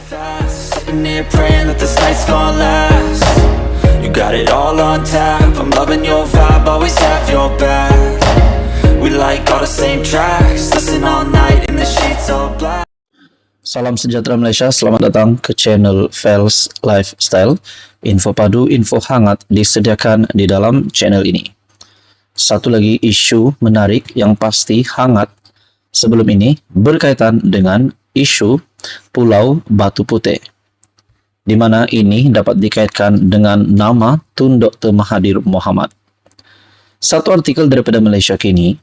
fast, sitting here praying that this night's gonna last. You got it all on tap, I'm loving your vibe, always have your back. We like all the same tracks, listen all night in the sheets all black. Salam sejahtera Malaysia, selamat datang ke channel Fels Lifestyle. Info padu, info hangat disediakan di dalam channel ini. Satu lagi isu menarik yang pasti hangat sebelum ini berkaitan dengan isu Pulau Batu Putih, di mana ini dapat dikaitkan dengan nama Tun Dr. Mahathir Mohamad. Satu artikel daripada Malaysia Kini,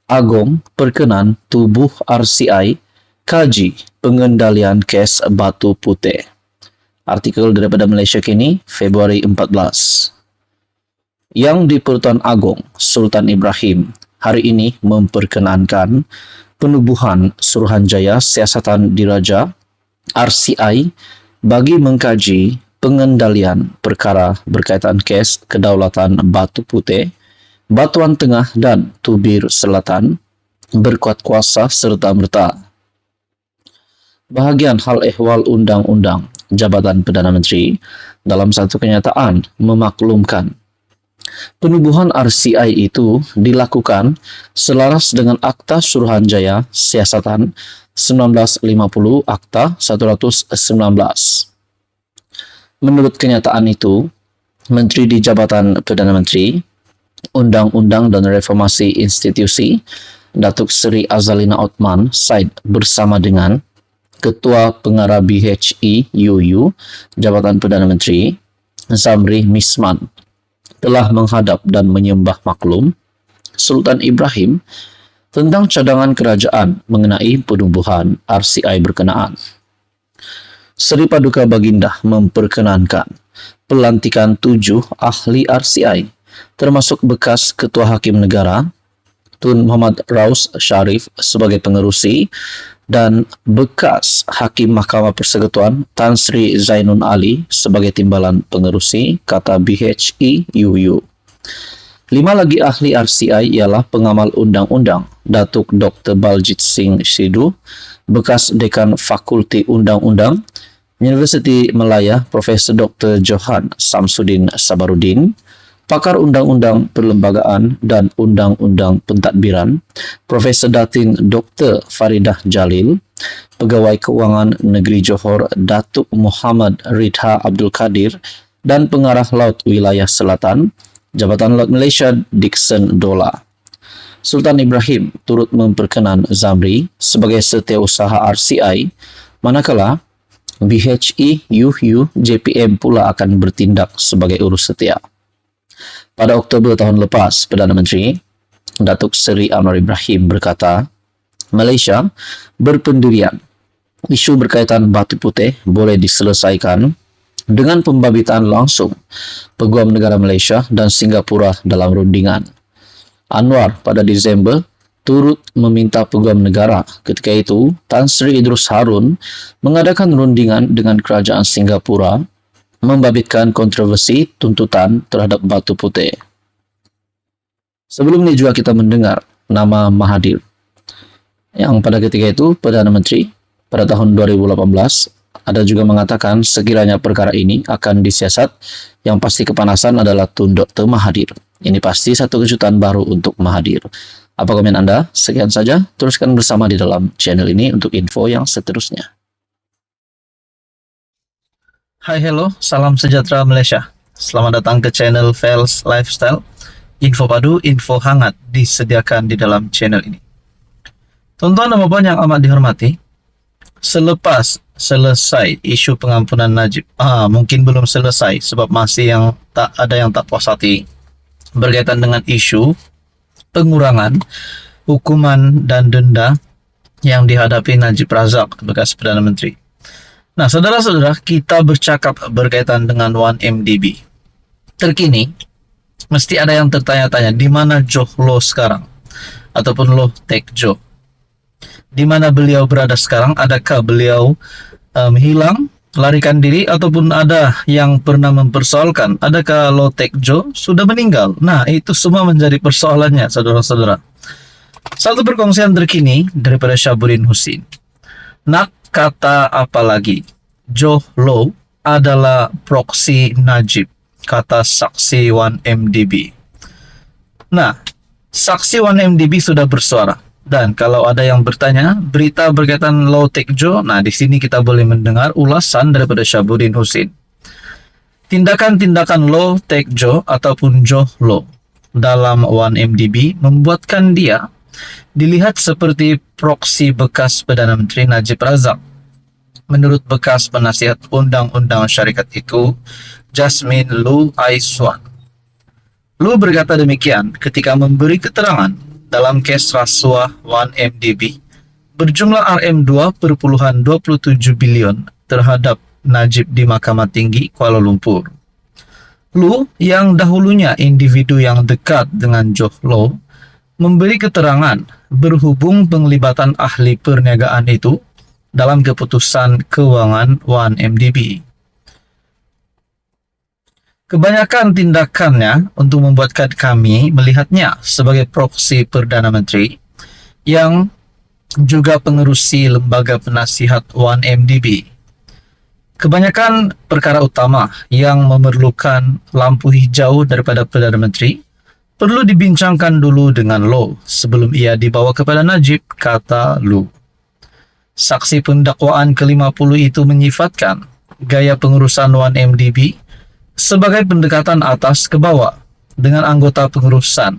Agong perkenan tubuh RCI kaji pengendalian kes Batu Putih. Artikel daripada Malaysia Kini, Februari 14. Yang di-Pertuan Agong Sultan Ibrahim hari ini memperkenankan penubuhan Suruhanjaya Siasatan Diraja RCI bagi mengkaji pengendalian perkara berkaitan kes kedaulatan Batu Putih, Batuan Tengah dan Tubir Selatan berkuat kuasa serta-merta. Bahagian hal ehwal undang-undang Jabatan Perdana Menteri dalam satu kenyataan memaklumkan penubuhan RCI itu dilakukan selaras dengan Akta Suruhanjaya Siasatan 1950 Akta 119. Menurut kenyataan itu, Menteri di Jabatan Perdana Menteri, Undang-Undang dan Reformasi Institusi, Datuk Seri Azalina Othman Said bersama dengan Ketua Pengarah BHI UU Jabatan Perdana Menteri, Zamri Misman, telah menghadap dan menyembah maklum Sultan Ibrahim tentang cadangan kerajaan mengenai penubuhan RCI berkenaan. Seri Paduka Baginda memperkenankan pelantikan 7 ahli RCI, termasuk bekas Ketua Hakim Negara Tun Muhammad Raus Sharif sebagai pengerusi dan bekas Hakim Mahkamah Persekutuan Tan Sri Zainun Ali sebagai timbalan pengerusi, kata BHI UU. 5 lagi ahli RCI ialah pengamal undang-undang Datuk Dr. Baljit Singh Sidhu, bekas Dekan Fakulti Undang-Undang Universiti Malaya Profesor Dr. Johan Samsudin Sabarudin, pakar undang-undang perlembagaan dan undang-undang pentadbiran Profesor Datin Dr. Faridah Jalil, Pegawai Keuangan Negeri Johor Datuk Muhammad Ridha Abdul Kadir, dan Pengarah Laut Wilayah Selatan Jabatan Laut Malaysia Dixon Dola. Sultan Ibrahim turut memperkenan Zamri sebagai setiausaha RCI, manakala BHI UU JPM pula akan bertindak sebagai urus setia. Pada Oktober tahun lepas, Perdana Menteri Datuk Seri Anwar Ibrahim berkata, Malaysia berpendirian isu berkaitan Batu Putih boleh diselesaikan dengan pembabitan langsung Peguam Negara Malaysia dan Singapura dalam rundingan. Anwar pada Disember turut meminta Peguam Negara ketika itu Tan Sri Idrus Harun mengadakan rundingan dengan Kerajaan Singapura membabitkan kontroversi tuntutan terhadap Batu Putih. Sebelum ini juga kita mendengar nama Mahathir, yang pada ketika itu Perdana Menteri pada tahun 2018 ada juga mengatakan sekiranya perkara ini akan disiasat, yang pasti kepanasan adalah Tun Dr. Mahathir. Ini pasti satu kejutan baru untuk Mahathir. Apa komen Anda? Sekian saja, teruskan bersama di dalam channel ini untuk info yang seterusnya. Hai, hello, salam sejahtera Malaysia. Selamat datang ke channel Fels Lifestyle. Info padu, info hangat disediakan di dalam channel ini. Tuan-tuan dan puan yang amat dihormati, selepas selesai isu pengampunan Najib, mungkin belum selesai sebab masih ada yang tak puas hati berkaitan dengan isu pengurangan hukuman dan denda yang dihadapi Najib Razak, bekas Perdana Menteri. Nah, saudara-saudara, kita bercakap berkaitan dengan 1MDB. Terkini, mesti ada yang tertanya-tanya, di mana Joh Loh sekarang? Ataupun Loh Tek Joh? Di mana beliau berada sekarang? Adakah beliau hilang, larikan diri, ataupun ada yang pernah mempersoalkan, adakah Loh Tek Joh sudah meninggal? Nah, itu semua menjadi persoalannya, saudara-saudara. Satu perkongsian terkini daripada Syabuddin Husin. Nak kata apa lagi? Joe Low adalah proksi Najib, kata saksi 1MDB. Nah, saksi 1MDB sudah bersuara. Dan kalau ada yang bertanya, berita berkaitan Low Take Joe, nah di sini kita boleh mendengar ulasan daripada Syahabuddin Husin. Tindakan-tindakan Low Take Joe ataupun Joe Low dalam 1MDB membuatkan dia dilihat seperti proksi bekas Perdana Menteri Najib Razak. Menurut bekas penasihat undang-undang syarikat itu, Jasmine Lu Aiswan. Lu berkata demikian ketika memberi keterangan dalam kes rasuah 1MDB berjumlah Rm2,27 bilion terhadap Najib di Mahkamah Tinggi Kuala Lumpur. Lu yang dahulunya individu yang dekat dengan Joe Low memberi keterangan berhubung penglibatan ahli perniagaan itu dalam keputusan keuangan 1MDB. Kebanyakan tindakannya untuk membuatkan kami melihatnya sebagai proksi Perdana Menteri yang juga pengerusi lembaga penasihat 1MDB. Kebanyakan perkara utama yang memerlukan lampu hijau daripada Perdana Menteri perlu dibincangkan dulu dengan Low sebelum ia dibawa kepada Najib, kata Lu. Saksi pendakwaan ke-50 itu menyifatkan gaya pengurusan 1MDB sebagai pendekatan atas ke bawah dengan anggota pengurusan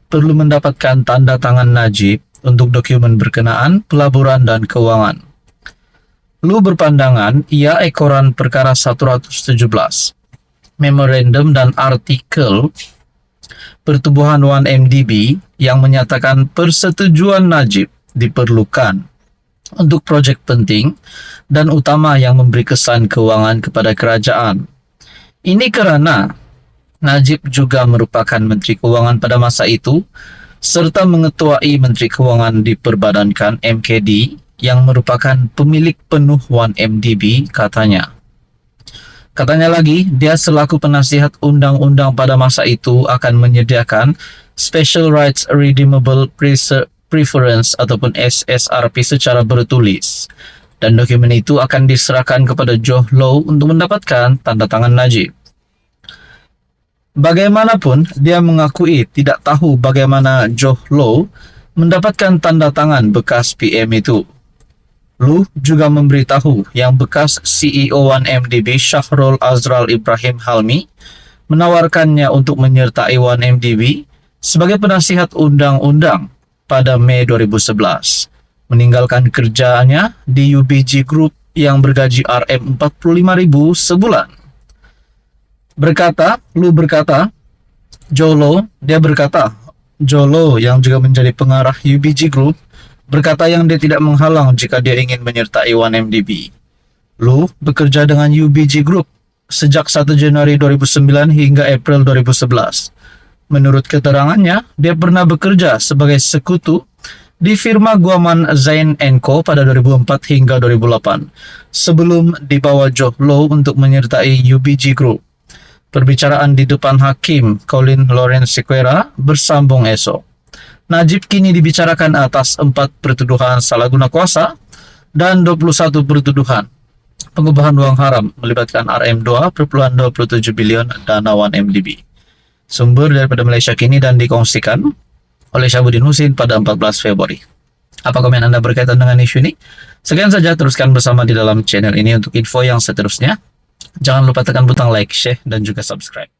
perlu mendapatkan tanda tangan Najib untuk dokumen berkenaan pelaburan dan keuangan. Lu berpandangan ia ekoran perkara 117, memorandum dan artikel pertubuhan 1MDB yang menyatakan persetujuan Najib diperlukan untuk proyek penting dan utama yang memberi kesan keuangan kepada kerajaan. Ini kerana Najib juga merupakan Menteri Keuangan pada masa itu serta mengetuai Menteri Keuangan diperbadankan MKD yang merupakan pemilik penuh 1MDB, katanya. Katanya lagi, dia selaku penasihat undang-undang pada masa itu akan menyediakan Special Rights Redeemable Preference ataupun SSRP secara bertulis. Dan dokumen itu akan diserahkan kepada Joe Low untuk mendapatkan tanda tangan Najib. Bagaimanapun, dia mengakui tidak tahu bagaimana Joe Low mendapatkan tanda tangan bekas PM itu. Lu juga memberitahu yang bekas CEO 1MDB Syahrul Azral Ibrahim Halmi menawarkannya untuk menyertai 1MDB sebagai penasihat undang-undang pada Mei 2011, meninggalkan kerjaannya di UBG Group yang bergaji Rm45.000 sebulan. Lu berkata, Joe Low yang juga menjadi pengarah UBG Group berkata yang dia tidak menghalang jika dia ingin menyertai 1MDB. Lu bekerja dengan UBG Group sejak 1 Januari 2009 hingga April 2011. Menurut keterangannya, dia pernah bekerja sebagai sekutu di firma Guaman Zain & Co pada 2004 hingga 2008 sebelum dibawa Joe Low untuk menyertai UBG Group. Perbicaraan di depan Hakim Colin Lawrence Sequeira bersambung esok. Najib kini dibicarakan atas 4 pertuduhan salah guna kuasa dan 21 pertuduhan pengubahan uang haram melibatkan Rm2,27 bilion dana 1MDB. Sumber daripada Malaysia Kini dan dikongsikan oleh Syahabuddin Husin pada 14 Februari. Apa komen Anda berkaitan dengan isu ini? Sekian saja, teruskan bersama di dalam channel ini untuk info yang seterusnya. Jangan lupa tekan butang like, share, dan juga subscribe.